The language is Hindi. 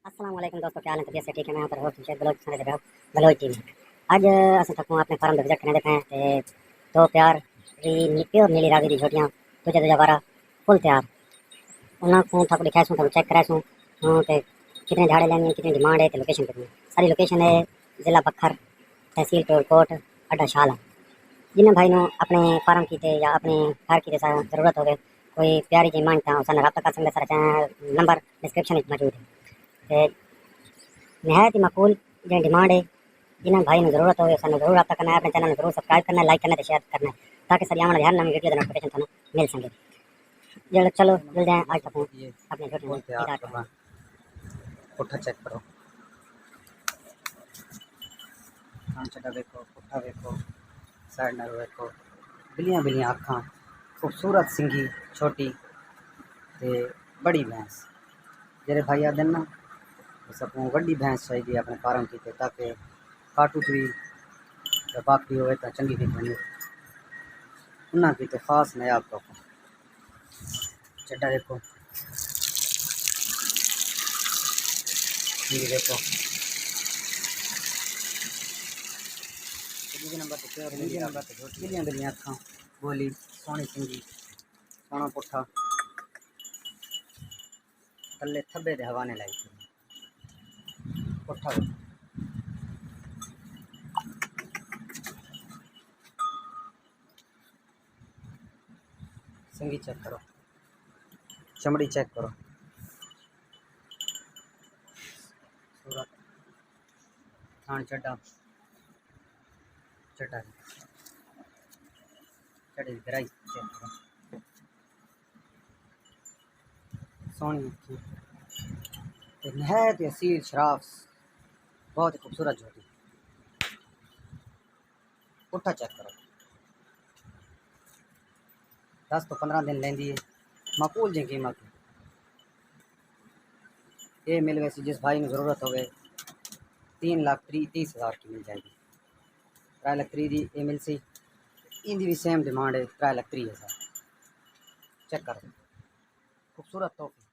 अस्सलाम वालेकुम दोस्तों, क्या हाल है? तबीयत से ठीक है? मैं यहाँ पर होस्ट शेख बलोच सुन रहे बलोच टीवी। अज अस तक अपने फार्म विजिट करने देते हैं ते दो प्यार प्योर नीली रावी की झोटियाँ तुझे तुझे बारा फुल तैयार उन्होंने थक दिखाए थोड़ा चेक कराए ते कितने झाड़े लेने कितनी डिमांड है, लोकेशन कितनी सारी लोकेशन है जिला बखर तहसील कोट अड्डा शाला। जिन्हें भाई नो अपने फार्म की थे या अपने घर की जरूरत हो कोई प्यारी जी मांगता उस रब्ता कर सकते सारा नंबर डिस्क्रिप्शन में मौजूद है। नहायत ही मकबूल जो डिमांड है जिन्हें भाई ने जरूरत हो जरूर रब्ता करना है, अपने चैनल में जरूर सब्सक्राइब करना है, लाइक करना है, शेयर करना है ताकि सर आने हर नवी वीडियो का नोटिफिकेशन थानू मिल सके। चलो मिल जाए आज तक अपने छोटे पुट्ठा चेक करो, चटा देखो, पुट्ठा देखो, साइड नर देखो, बिलियां बिलियां अखां, खूबसूरत सिंगी छोटी ते बड़ी भैंस। जेरे भाई आते ना बस अपनी वड्डी भैंस चाहिए अपने फार्म की ताकि काटू भी बाकी हो तो चंगी भी बनी उन्हें की तो खास नयाब तो चड्डा देखो, ये देखो नंबर बिलियां बिलियां अखां, बोली सोहनी सिंगी, सोहना पुट्ठा थले थब्बे दे हवाने लाई पुट्ठा सिंगी चेक करो, चमड़ी चेक करो, सूरत थान चड्डा चड्डा चढ़ी गहराई चेक करो, सोहनी नहायत असील शराफ बहुत ही खूबसूरत झोटी। पुट्ठा चेक करो 10 तो 15 दिन लेंदी है, माकूल जी कीमत ये मिल वैसी जिस भाई में ज़रूरत हो 3,30,30,000 की मिल जाएगी। 3,30,000 की ये मिल सी इंदी भी सेम डिमांड है 3,30,000। चेक करो खूबसूरत तोहफे।